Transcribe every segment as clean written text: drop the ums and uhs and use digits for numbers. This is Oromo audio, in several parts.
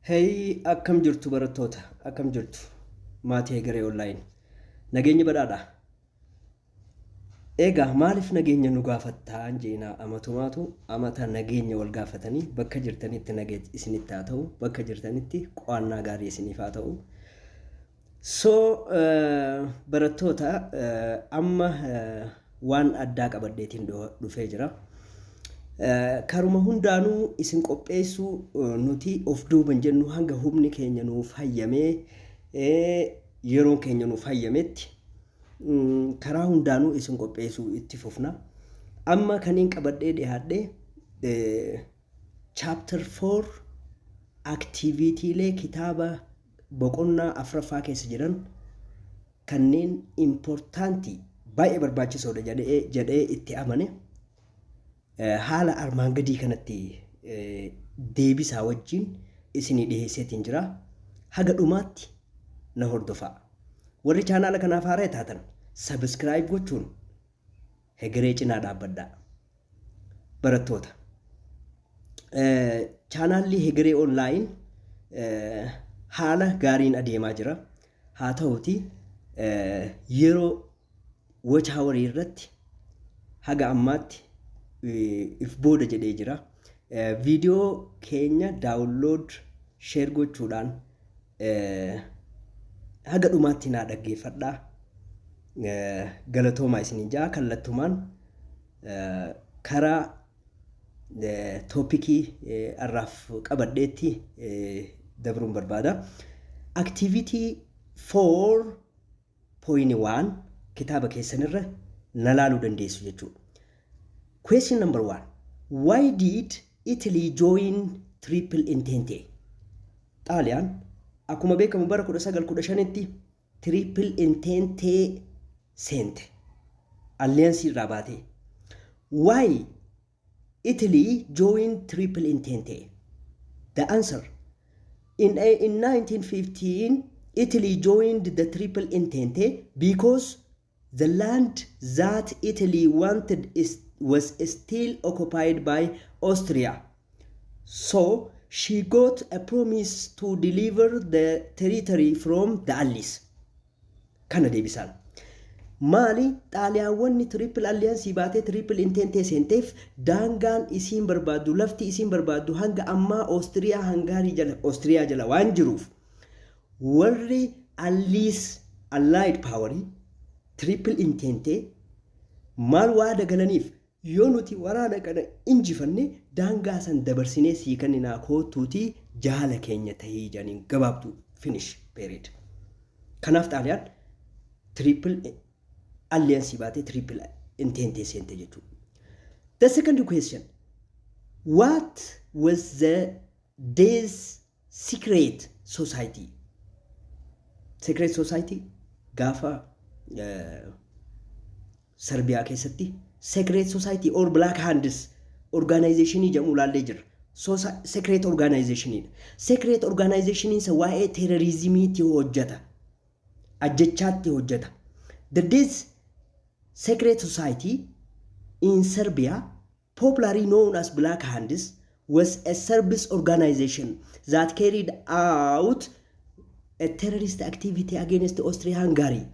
Hey, akkam jirtu barattoota, akkam jirtu maatii Hegeree online. Nageenya badhaadha. Egaa maaliif nageenya nu gaafattaa jeenaa amata nageenya wal gaafatanii bakka jirtanitti nageenya isinitti haa ta'u, bakka jirtanitti qo'annaa gaarii isiniif haa ta'u. So barattoota amma waan addaa qabadheetiin dhufee jira. Karuma hundaanuu isin qopheessu nuti of duuban jennu hanga humni keenya nuuf hayyamee yeroon keenya nuuf hayyametti karaa hundaanuu isin qopheessu itti fufna. Amma kaniin qabadhee dhiyaadhee chapter 4 activity kitaaba boqonnaa afraffaa keessa jiran kanneen importanti baay'ee barbaachisoodha jedhee itti amane. Haala armaan gadii kanatti deebisaa wajjin isinii dhiheesseetiin jira. Haga dhumaatti na hordofaa. Warri chaanaala kanaaf haaraa taatan subscribe gochuun Hegeree cinaa dhaabbadhaa. Barattoota chaanaalli Hegeree online haala gaariin adeemaa jira. Haa ta'uti yeroo watch hour irratti haga ammaatti if booda jedhee jira. Viidiyoo keenya download share gochuudhaan haga dhumaatti naa dhaggeeffadhaa. Galatoomaa isiniin jaa kallattumaan karaa toopikii arraaf qabadheetti dabruun barbaada. Activity 4.1 kitaaba keessanirra nalaaluu dandeessu jechuudha. Question number 1. Why did Italy join Triple Entente? Xaaliyaan akkuma beekamu bara 1915tti Triple Entente seente. Alliance irraa baate. Why Italy joined Triple Entente? The answer. In 1915, Italy joined the Triple Entente because the land that Italy wanted was still occupied by Austria. So she got a promise to deliver the territory from the Allies. Kana deebisaan. Maali xaaliyaawwanni Triple Alliance baatee Triple Entente seenteef daangaan isiin barbaaddu lafti isiin barbaaddu hanga ammaa Austria jala waan jiruuf warri Allied power Triple Entente maal waada galaniif yoo nuti waraana kana injifanne daangaa san dabarsinee sii kanninaa kootuuti jaala keenya tahii janiin gabaabdu finish period. Kanaaf xaaliyaan Triple Alliance baatee Triple Entente seente jechuudha. The second question. What was the day's secret society? Secret society gaafa Serbia keessatti secret society or black hands organization jedhamu laallee jira. Secret organization. Secret organization isa waa'ee terrorismiitti hojjeta. Ajjechaatti hojjeta. This secret society in Serbia, popularly known as Black Hands, was a service organization that carried out a terrorist activity against Austria-Hungary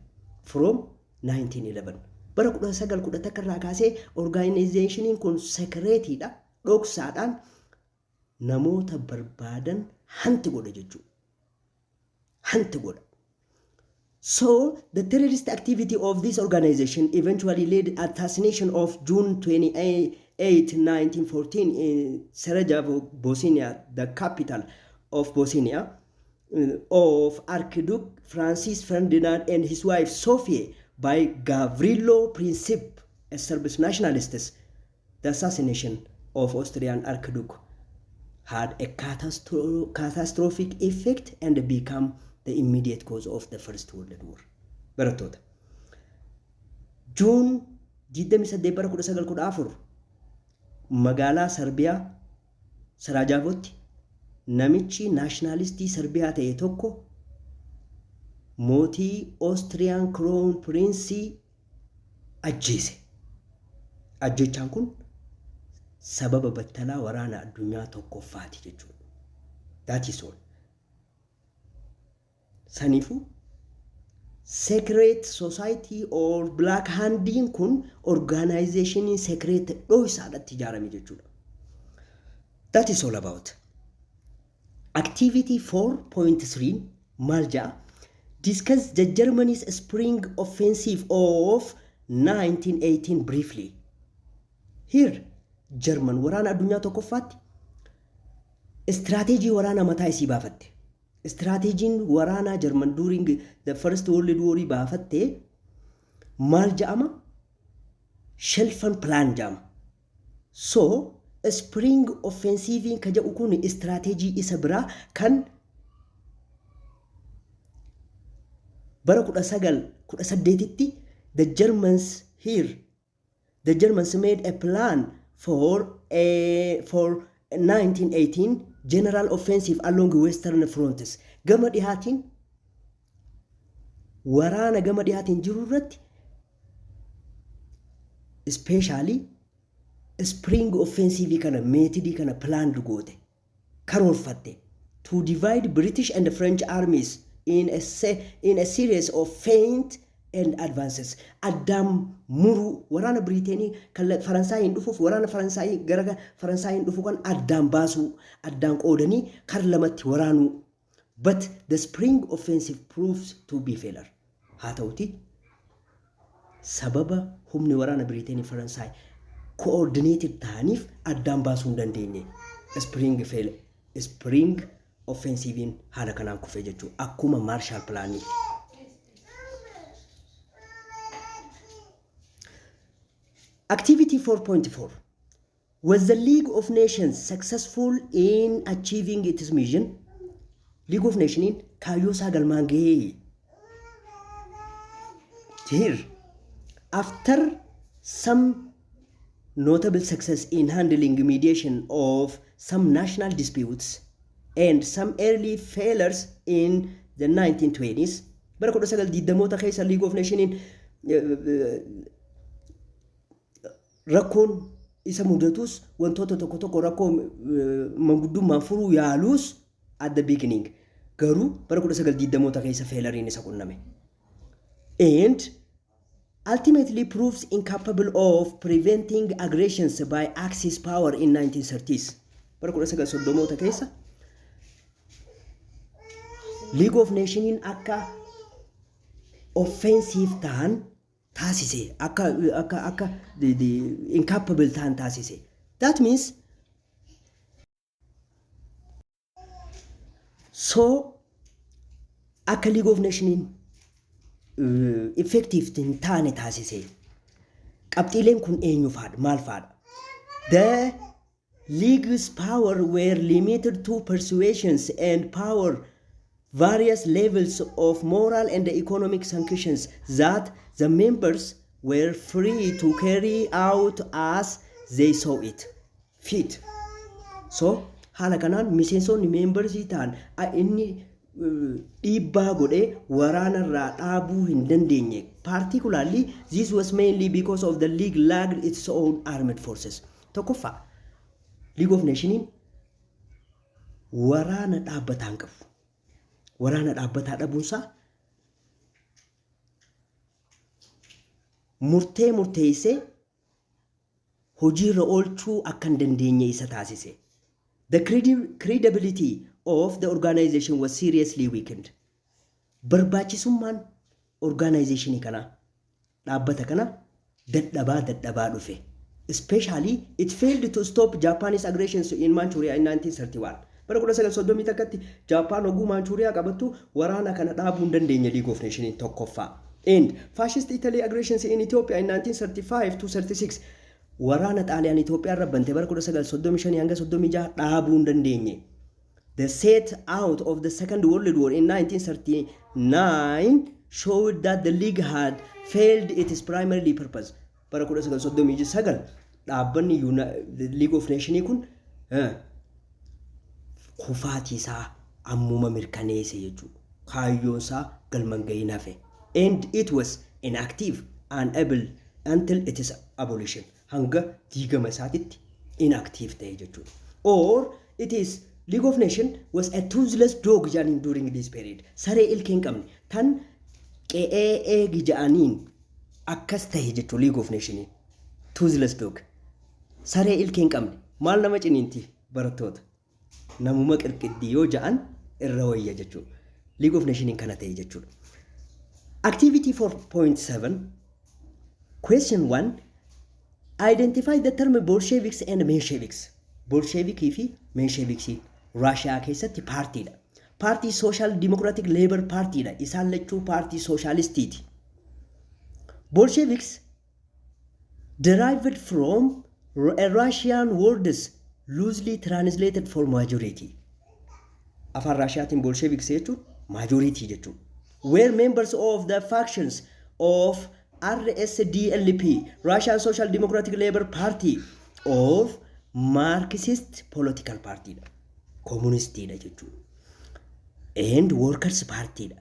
from 1911. Bara 1911 irraa kaasee organizationiin kun secretidha. Dhoksaadhaan namoota barbaadan hanti godha jechuudha. Hanti godha. So the terrorist activity of this organization eventually led assassination of June 28, 1914 in Sarajevo, Bosnia, the capital of Bosnia, of Archduke Francis Ferdinand and his wife Sophia by Gavrilo Princip, a Serbian nationalist. The assassination of Austrian Archduke had a catastrophic effect and became the immediate cause of the First World War. Barattoota. June 28 bara 1914 magaalaa Sarbiyaa Sarajevotti namichi naashinaalistii Sarbiyaa ta'e tokko mootii Austrian Crown Prince ajjeese. Ajjechaan kun sababa battalaa waraana addunyaa tokkoffaati jechuudha. That is all. Sanifu secret society or black handing kun organization secret dho'isaadhatti ijaarame jechuudha. That is all about. Activity 4.3 maal jaa? Discuss the Germany's spring offensive of 1918 briefly. Here, German waraana addunyaa tokkoffaatti strategy waraana mataa isii baafatte. Strategiin waraana German during the First World War baafatte maal jaama? Schelfen plan jaama. So, spring offensive ka jedhu kun strategy isa biraa kan bara 1918tti the Germans made a plan for 1918 general offensive along western fronts. Gama dhihaatiin waraana gama dhihaatiin jiru irratti especially spring offensive kana methodii kana plan goote karoorfatte to divide British and French armies in a series of feint and advances. Addam muru waraana Briteenii kan Faransaayii dhufuuf waraana Faransaayii gara Faransaayii dhufu kan addaan baasu addaan qoodanii kar lamatti waraanu. But the spring offensive proves to be failure. Haa ta'uti sababa humni waraana Briteenii Faransaayii coordinated ta'aniif addaan baasuu hin dandeenye. Spring offensive haala kanaan kufee jechuudha. Akkuma Marshall Plan. Activity 4.4. Was the League of Nations successful in achieving its mission? League of Nations kaayyoo isaa galmaan gahee. Here, after some notable success in handling mediation of some national disputes and some early failures in the 1920s, bara 1920moota keessa League of Nations rakkoon isa mudatus wantoota tokko tokko rakkoo manguddummaan furuu yaalus at the beginning garuu bara 1920moota keessa failuriin isa qunname and ultimately proves incapable of preventing aggressions by Axis power in 1930s. Bara 1930moota keessa League of Nations akka offensive ta'an taasise akka the incapable ta'an taasise. That means so akka League of Nations effective in taane taasise. Qabxiileen kun eenyu faadha? Maal faadha? The League's power were limited to persuasions and power various levels of moral and economic sanctions that the members were free to carry out as they saw it fit. So, haala kanaan miseensonni members ta'an inni dhiibbaa godhee waraana irraa dhaabuu hin dandeenye. Particularly, this was mainly because of the League lacked its own armed forces. Tokkoffaa, League of Nations waraana dhaabbataa hin qabu. Waraana dhaabbataa dhabuunsaa murteessee hojiirra oolchuu akka hin dandeenye isa taasise. The credibility of the organization was seriously weakened. Barbaachisummaan organizationii kana dhaabbata kana dadhabaa dhufe. Especially, it failed to stop Japanese aggressions in Manchuria in 1931. Bara 1931tti Japan oguu Manchuria qabattu waraana kana dhaabuu hin dandeenye League of Nations tokkoffaa. And fascist Italy aggressions in Ethiopia in 1935 to 36 waraana Xaaliyaan Itoophiyaa irra bante bara 1935 hanga 36 dhaabuu hin dandeenye. The set out of the Second World War in 1939 showed that the League had failed its primary purpose. Bara 1939 dhaabbanni League of Nations kun kufaatii isaa ammuma mirkaneesse jechuudha. Kaayyoon isaa galmaan ga'ii nafe. And it was inactive and able until its abolition. Hanga diigama isaatitti inactive ta'e jechuudha. Or it is League of Nations was a toothless dog during this period. Saree ilkeen qabne tan qe'ee gija'aniin akkas ta'e jechuun League of Nations. Toothless dog. Saree ilkeen qabne maal nama ciniinti barattoota. Namuma qirqiddii yoo ja'an irra wayya jechuudha. League of Nations kana ta'e jechuudha. Activity 4.7. Question 1. Identify the term Bolsheviks and Mensheviks. Bolshevik fi Mensheviks Russia keessatti paartiidha. Party Social Democratic Labour Partyidha. Isaan lachuu party socialistiiti. Bolsheviks derived from a Russian words loosely translated for majority. Afaan Russiaatiin Bolsheviks jechuun majority jechuudha. Were members of the factions of RSDLP, Russian Social Democratic Labour Party, of Marxist political party, Communist and Workers' Party.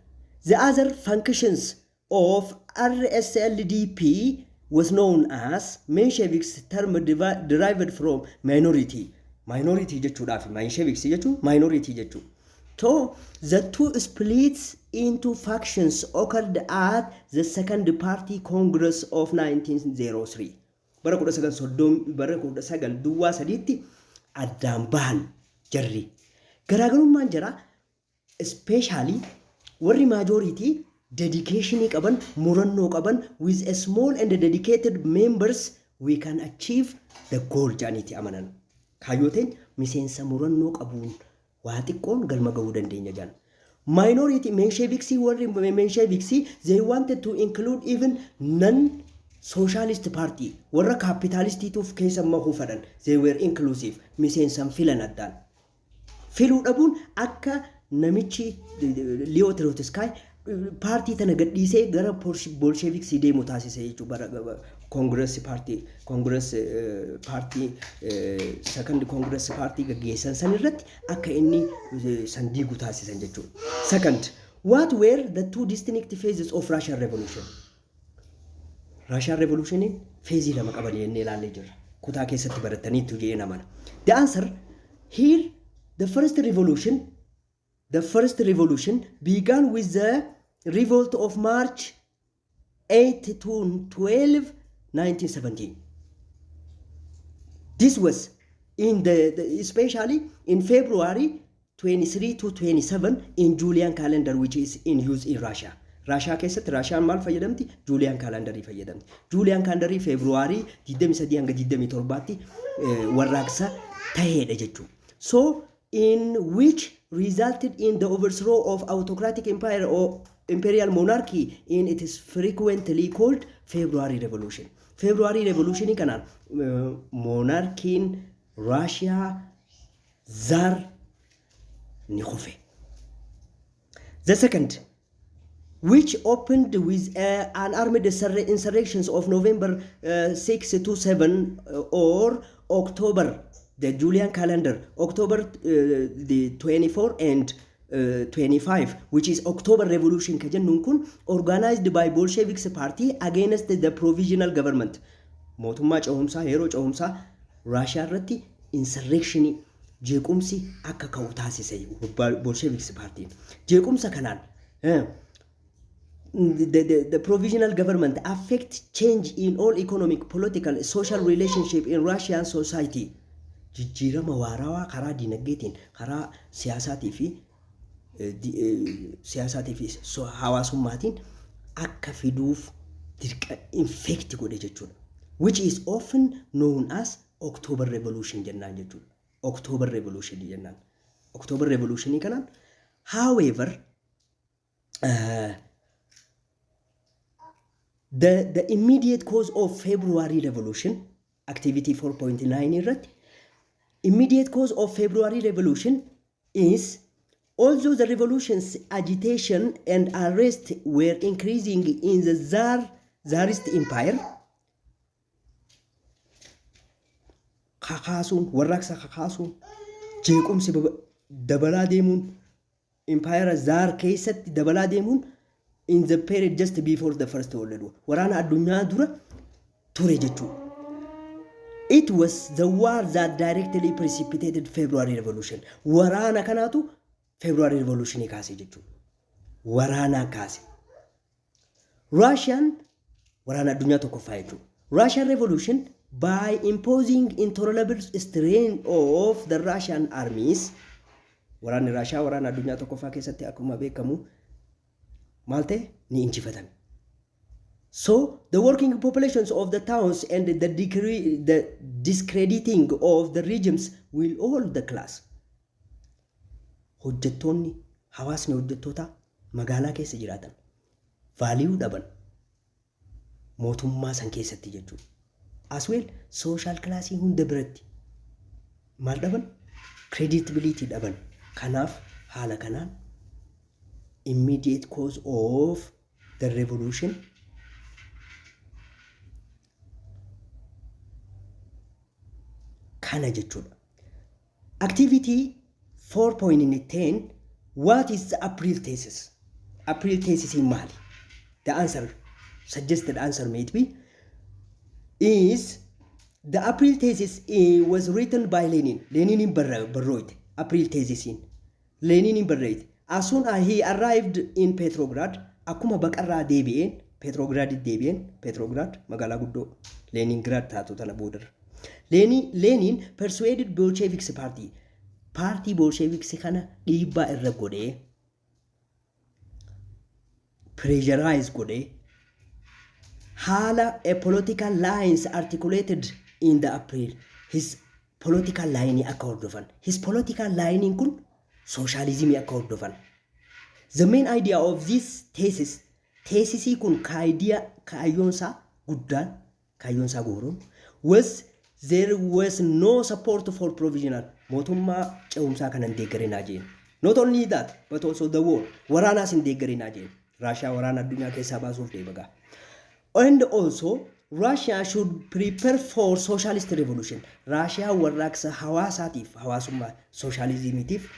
The other functions of RSLDP was known as Mensheviks, term derived from minority. Minority Mensheviks minority. So the two splits into factions occurred at the Second Party Congress of 1903. Bara 1930 duwwaa sadiitti addaan bahan jarri. Garaagarummaan jira especially warri majority dedication qaban murannoo qaban with a small and dedicated members we can achieve the goal jaaniti amanan. Kaayyoteen miseensa murannoo qabuun waa xiqqoon galma gahuu dandeenya jaan. Minority Mensheviks they wanted to include even non-socialist party. Warra capitalist tuuf keessa mahuu fadhan. They were inclusive. Miseensan filan addaan. Filuu dhabuun akka namichi Leo Trotsky party tana gadhiisee gara Bolsheviks deemu taasise jechuudha. Congress party second Congress party gaggeessan san irratti akka inni sandiigu taasisan jechuudha. Second, what were the two distinct phases of Russian Revolution? Russian Revolution phase lama qaban jennee ilaallee jirra. Kutaa keessatti barataniitu jee namana. The answer here, the first revolution began with the revolt of March 8 to 12, 1917. This was in especially in February 23 to 27 in Julian calendar, which is in use in Russia. Russia keessatti Russian maal fayyadamti? Julian calendar fayyadamti. Julian calendar February 23 hanga 27tti warraaqsa ta'eedha jechuudha. So in which resulted in the overthrow of autocratic empire or imperial monarchy, and it is frequently called February Revolution. February Revolution kanan monarchy in Russia Tsar ni khufe. The second, which opened with an armed insurrections of November 6 to 7 or October, the Julian calendar, October the 24 and 25, which is October Revolution kajennuun kun organized by Bolsheviks party against the provisional government. Mootummaa cehumsaa yeroo cehumsaa Russia irratti insurrection jeequmsi akka ka'u taasise Bolsheviks party. Jeequmsa kanaan the provisional government affect change in all economic, political, social relationship in Russian society. Jijjiirama waarawaa karaa dinagdeetiin, karaa siyaasaatii fi hawaasummaatiin akka fiduuf infect godhe jechuudha. Which is often known as October Revolution jennaan jechuudha. October Revolution jennaan. October Revolution kanaan. However, the immediate cause of February Revolution, activity 4.9 irratti, immediate cause of February Revolution is, although the revolution's agitation and arrest were increasing in the Tsarist Empire, warraaqsa kakaasuun jeequmsi dabalaa deemuun Empire Tsar keessatti dabalaa deemuun in the period just before the First World War, waraana addunyaa dura ture jechuudha. It was the war that directly precipitated February Revolution. Waraana kanaatu February Revolution kaase jechuudha. Waraana kaase. Russian waraana addunyaa tokkoffaa jechuudha. Russian Revolution by imposing intolerable strain of the Russian armies. Waraanni Russia waraana addunyaa tokkoffaa keessatti akkuma beekamu maal ta'e ni injifatame. So the working populations of the towns and the discrediting of the regimes will all the class. Hojjettoonni hawaasni hojjettoota magaalaa keessa jiraatan value dhaban mootummaa san keessatti jechuudha. As well social class hunda biratti maal dhaban? Credibility dhaban. Kanaaf haala kanaan immediate cause of the revolution kana jechuudha. Activity 4.10 what is the April thesis? April thesis in Mali. The answer, suggested answer maybe is the April thesis was written by Lenin. Lenin in Barroit. April thesis in Lenin in Barroit. As soon as he arrived in Petrograd, akuma bakarra deebi'een Petrograd deebi'een Petrograd magaalaa guddoo Leningrad taatu tana booda. Lenin persuaded Bolsheviks party. Party Bolsheviks kana dhiibbaa irra godhee pressurize godhee haala a political lines articulated in the April. His political line akka hordofan. His political line kun socialism akka hordofan. The main idea of this thesis kun kaayyoonsaa guddaan kaayyoonsaa guuruun was there was no support for provisional mootummaa ce'umsaa kanan deeggarinaa jeen. Not only that but also the war waraanaas hin deeggarinaa jeen. Russia waraana addunyaa keessaa baasuuf deebagaa. And also Russia should prepare for socialist revolution. Russia warraaqsa hawaasaatiif hawaasummaa socialismitiif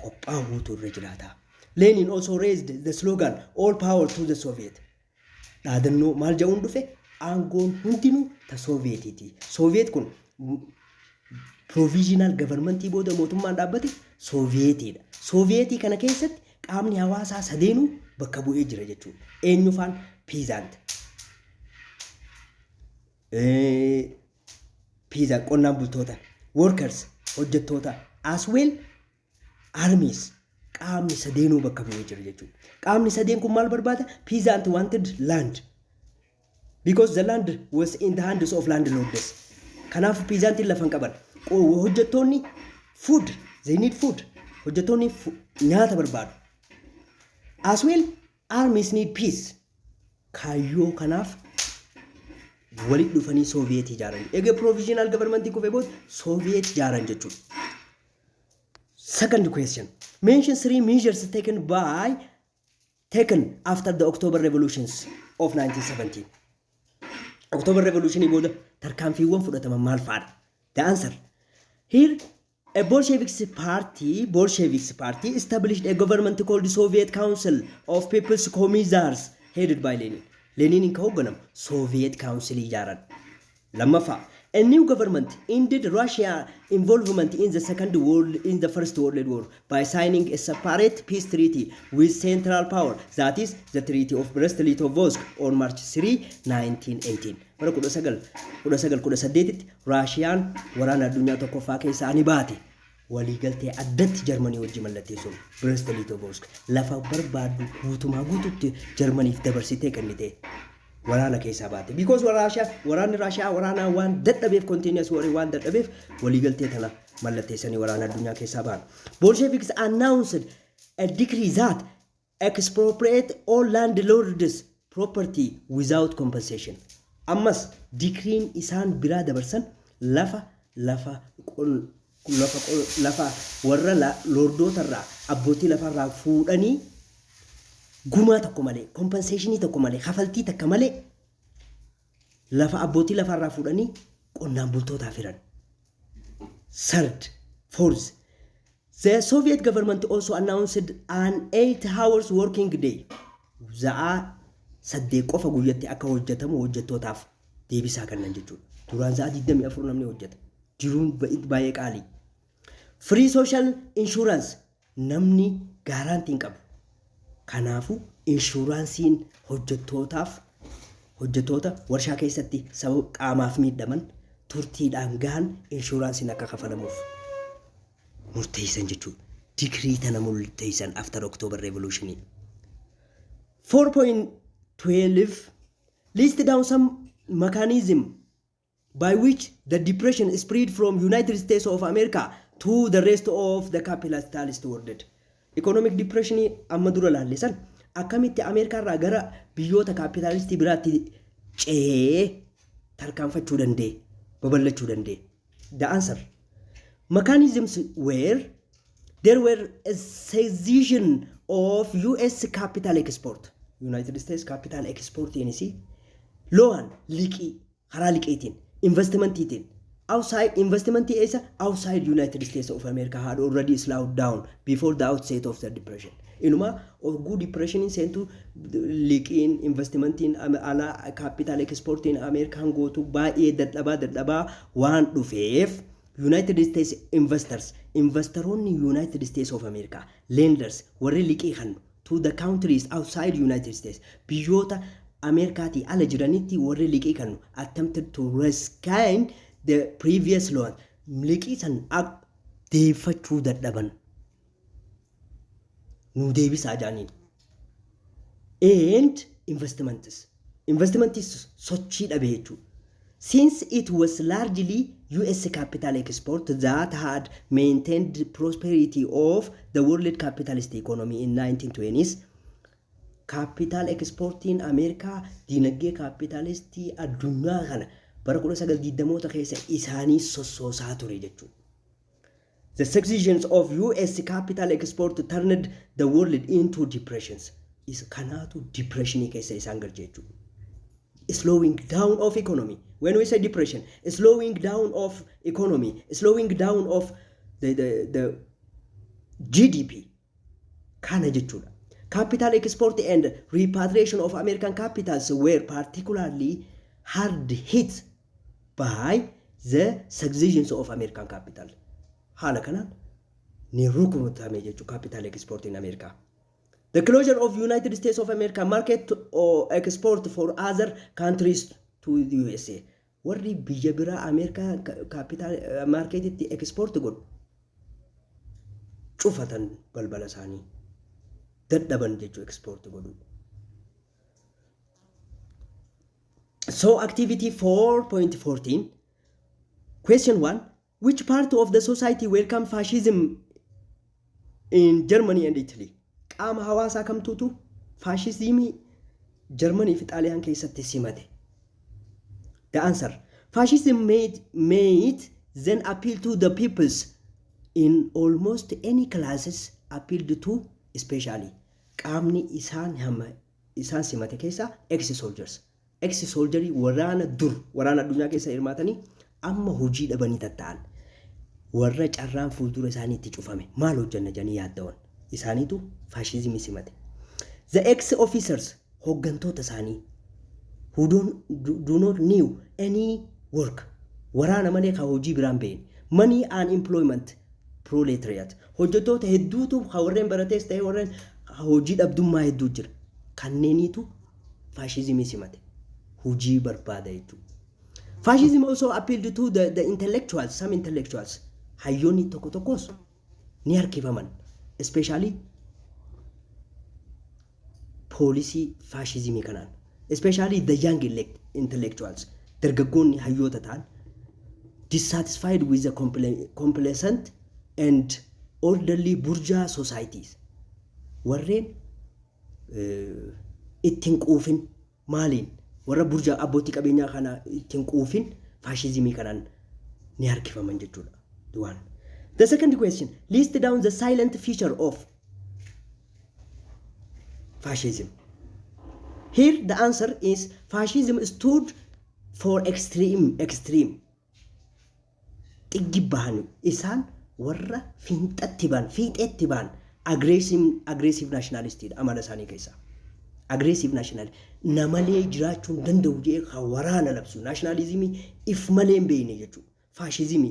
qophaa'uutu irra jiraata. Lenin also raised the slogan all power to the Soviet. Dhaadannoo maal jedhuun dhufe? Aangoon hundinuu ta Sovietiti. Soviet kun provisional government booda mootummaan dhaabbate Sovietidha. Sovietii kana keessatti qaamni hawaasaa sadeenuu bakka bu'ee jira jechuudha. Eenyufaan peasant. Peasant qonnaan bultoota, workers hojjettoota, as well armies. Qaamni sadeenuu bakka bu'ee jira jechuudha. Qaamni sadeen kun maal barbaada? Peasant wanted land. Because the land was in the hands of landlords. Kanaaf peasantiin lafan qaban. Hojjettoonni food, they need food. Hojjettoonni nyaata barbaadu. As well, armies need peace. Kaayyoo kanaaf walitti dhufanii Soviet ijaaran. Egaa provisional government kufee booda Soviet ijaaran jechuudha. Second question. Mention 3 measures taken after the October revolutions of 1917. October Revolution booda tarkaanfiiwwan fudhataman maal fa'aadha? The answer. Here a Bolsheviks party established a government called the Soviet Council of People's Commissars headed by Lenin. Lenin in hoogganam Soviet Council ijaaran. Lammaffaa. A new government ended Russia's involvement in the First World War by signing a separate peace treaty with Central Power, that is the Treaty of Brest-Litovsk on March 3, 1918. Bara 1918 Russian waraana addunyaa tokkoffaa keessaa ni baate. Waliigaltee addatti Jarmanii wajjin mallatteessuun Brest-Litovsk lafa barbaadu guutumaa guututti Jarmaniif dabarsitee kennite. Waraana keessaa baate. Because waraanni Russia waraana waan dadhabeef continuous war waan dadhabeef waliigaltee tana mallatteessanii waraana addunyaa keessaa ba'an. Bolsheviks announced a decree that expropriate all landlords property without compensation. Ammas decreein isaan biraa dabarsan lafa warra lordootarraa abbootii lafarraa fuudhanii gumaa tokko malee, compensationii tokko malee, kafaltii takka malee lafa abbootii lafarraa fuudhanii qonnaan bultootaaf hiran. Third, fourth, the Soviet government also announced an 8 hours working day. Za'a 8 qofa guyyatti akka hojjetamu hojjettootaaf deebisaa kennan jechuudha. duraan sa'a 24 namni hojjeta. Jiruun baay'ee qaalii. Free social insurance namni gaaraantii hin qabu. Kanaafuu inshuraansiin hojjettoota warshaa keessatti sababa qaamaaf miidhaman turtiidhaan gahan inshuraansiin akka kafalamuuf murteessan jechuudha. Digirii tana murteessan after October Revolution. 4.12 list down some mechanism by which the depression spread from United States of America to the rest of the capitalist world. Economic depression amma dura laallisan akkamitti Ameerikaa irraa gara biyyoota kaapitaalistii biraatti ce'ee tarkaanfachuu danda'e, babal'achuu danda'e. The answer, mechanisms were there were a cessation of US capital export. United States capital export inisi loan liqii karaa liqiitiin investmentiitiin investment is outside United States of America had already slowed down before the outset of the depression. Inuma good depression in sent to liqin investment in ala capital export in American go to buy that daba one to five United States investor on United States of America lenders were liqihan to the countries outside United States biyota Amerikati ala jiraniti were liqihan attempted to rescue the previous loan liqisan ak deeffachuu dadhaban nu deebisaa jaaniin and investments sochii dhabe jechuu since it was largely US capital export that had maintained the prosperity of the world capitalist economy in 1920s. Capital export in America dinagdee capitalistii addunyaa kana bara 1920moota keessa isaanii sossoosaa ture jechuudha. The successions of US capital export turned the world into depressions. Is kanaatu depression keessa isaan galche jechuudha. Slowing down of economy. When we say depression, slowing down of economy, slowing down of the GDP. Kana jechuudha. Capital export and repatriation of American capitals were particularly hard hit by the successions of American capital. Hala kana ni rukunutame jechuudha capital export in America. The closure of United States of America market or export for other countries to the USA. Warri biyya biraa America capital market itti export godhu cufatan balbala isaanii dadhaban jechuudha export godhu. So activity 4.14 question 1, which part of the society welcome fascism in Germany and Italy? Qaama hawaasaa kamtuutu faashizimii Germany fi Xaaliyaan keessatti simate? The answer, fascism made then appeal to the peoples in almost any classes appealed to especially. Qaamni isaan simate keessa ex-soldiers waraana addunyaa keessa hirmaatanii amma hojii dhabanii tatta'an warra carraan fuuldura isaanii itti cufame maal hojjanna jedhanii yaaddawan isaaniitu faashizimii simate. The ex-officers hoggantoota isaanii who do not knew any work waraana malee ka hojii biraan beeyin money and employment proletariat hojjettoota hedduutu warreen baratees ta'e warreen hojii dhabdummaa hedduu jira kanneeniitu faashizimii simate hojii barbaada jechuudha. Fascism also appealed to the intellectuals, some intellectuals. Hayyoonni tokkos ni harkifaman, especially policy fascism kanaan, especially the young intellectuals. Dargaggoonni hayyoota ta'an dissatisfied with the complacent and orderly bourgeois societies. Warreen ittiin quufin maaliin warra burjaa abbootii qabeenyaa kana ittiin quufin faashizimii kanaan ni harkifaman jechuudha. Du'aan. The second question, list down the silent feature of fascism. Here the answer is fascism stood for extreme. Xigibbahan isaan warra fiixetti baan aggressive nationalist amala isaanii keessa. aggressive national namalee jiraachuu danda'u jee kan waraana labsu nationalism if malee hin beekne jechuudha. Fascism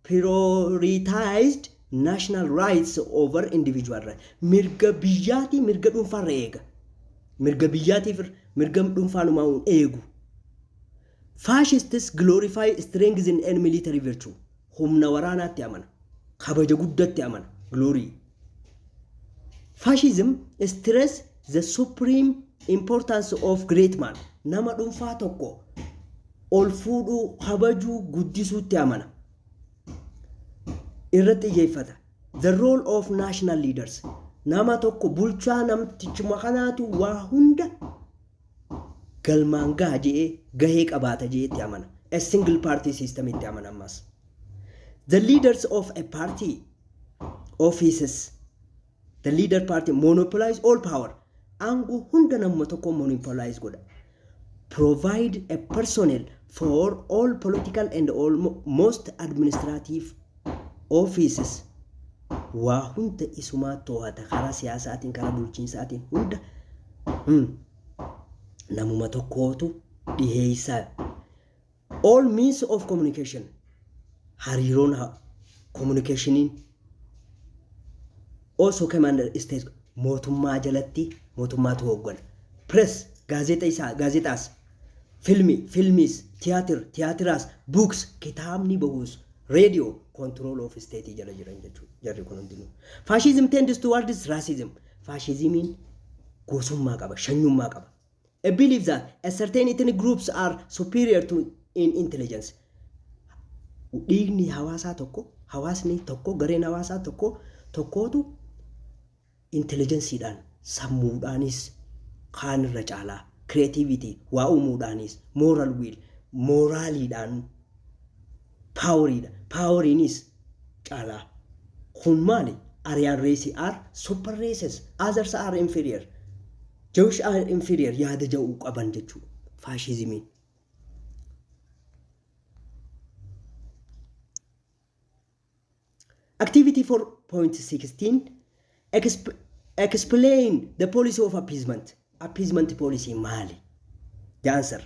prioritized national rights over individual rights. Mirga biyyaati mirga dhuunfaarra eega. Mirga biyyaatiif mirga dhuunfaanumaa eegu. Fascists glorify strength and military virtue. Humna waraanaatti amana. Kabaja guddatti amana. Glory. Fascism stress the supreme importance of great man. Nama dhuunfaa tokko ol fuudhuu kabajuu guddisuutti amana. Irratti xiyyeeffata. The role of national leaders. Nama tokko bulchaa namtichuma kanaatu waa hunda galmaan gaha jee gahee qabaata jeetti amana. A single party system itti amana ammas. The leaders of a party offices. The leader party monopolize all power. Angu hunda nama tokko monopolize godha. Provide a personnel for all political and most administrative offices. Waa hunda isumaa to'ata karaa siyaasaatiin karaa bulchiinsaatiin hunda namuma tokkootu dhiheessaa. All means of communication. Hariiroon communicationiin also commander state mootummaa jalatti mootummaatu hooggana. Press gaazexaas filmis tiyaatiraas books kitaabni bahuus radio control of state jala jiran jechuudha. Jarri kun hundinuu. Fascism tends towards racism. Fascismiin gosummaa qaba, shanyummaa qaba. A belief that a certain ethnic groups are superior to in intelligence. Dhiigni hawaasaa tokko, hawaasni tokko, gareen hawaasaa tokkootu intelligenceedhaan, sammuudhaanis kaan irra caalaa, creativity, waa uumuudhaanis, moral will, moraaliidhaan, poweriinis caalaa. Kun maali? Aryan race are super races, others are inferior. Jewish are inferior yaada ja'uu qaban jechuudha. Fascismiin. Activity 4.16 explain the policy of appeasement. Appeasement policy maali? The answer.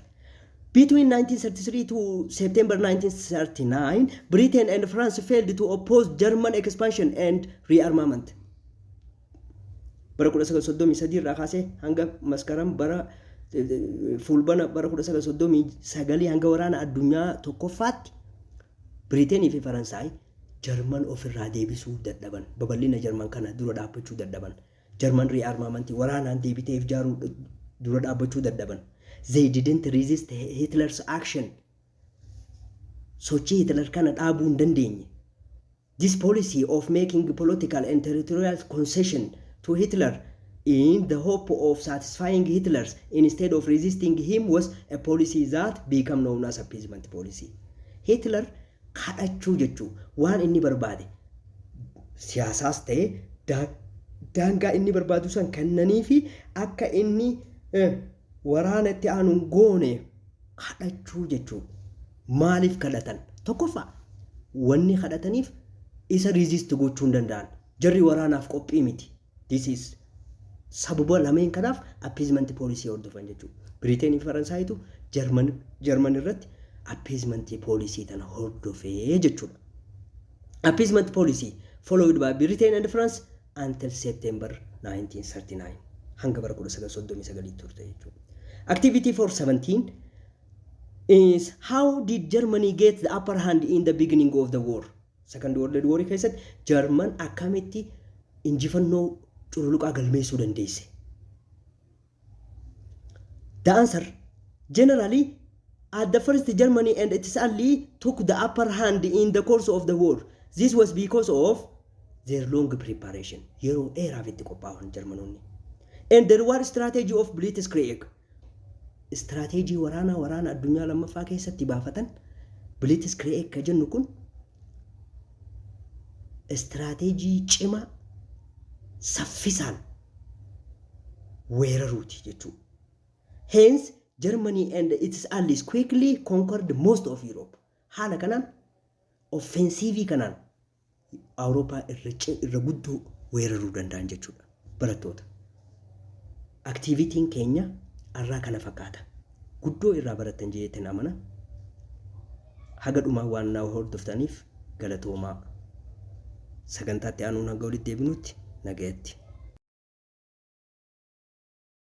Between 1933 to September 1939, Britain and France failed to oppose German expansion and rearmament. Bara 1933 irraa kaasee hanga maskaram bara fulbana bara 1939 hanga waraana addunyaa tokkoffaatti Britain fi Faransaay German ofirraa deebisuu dadhaban. Babal'ina German kana dura dhaabbachuu dadhaban. German rearmament waraanaan deebitee ijaaruu dura dhaabbachuu dadhaban. They didn't resist Hitler's action. Sochii Hitler kana dhaabuu hin dandeenye. This policy of making political and territorial concession to Hitler in the hope of satisfying Hitler instead of resisting him was a policy that became known as appeasement policy. Hitler kadhachuu jechuu waan inni barbaade siyaasaas ta'e daangaa inni barbaadu san kennanii fi akka inni waraana itti aanuun goone kadhachuu jechuu. Maaliif kadhatan? Tokkoffaa wanni kadhataniif isa resist gochuu hin danda'an. Jarri waraanaaf qophii miti. This is sababa lameen kanaaf appeasement policy hordofan jechuudha. Britain fi Faransaayitu German irratti appeasement policy tana hordofee jechuudha. Appeasement policy followed by Britain and France until September 1939. Hanga bara 1939 turte jechuudha. Activity 417 is how did Germany get the upper hand in the beginning of the war? Second World War keessatti German akkamitti injifannoo cululuqaa galmeessuu dandeesse? The answer, generally, at the first Germany and its ally took the upper hand in the course of the war. This was because of their long preparation. Yeroo dheeraaf itti qophaa'an Germanoonni. And the war strategy of Blitzkrieg. Strategy waraana addunyaa lammaffaa keessatti baafatan Blitzkrieg ka jennu kun strategy cimaa saffisaan weeraruuti jechuudha. Hence, Germany and its allies quickly conquered most of Europe. Haala kanaan offensiivii kanaan Awurooppaa irra guddoo weeraruu danda'an jechuudha. barattoota. Aktiivitiin keenya arraa kana fakkaata. Guddoo irraa barattan jeetiin amana. Haga dhumaa waan naa hordoftaniif galatoomaa. Sagantaatti aanuun hanga walitti deebinutti nagayatti.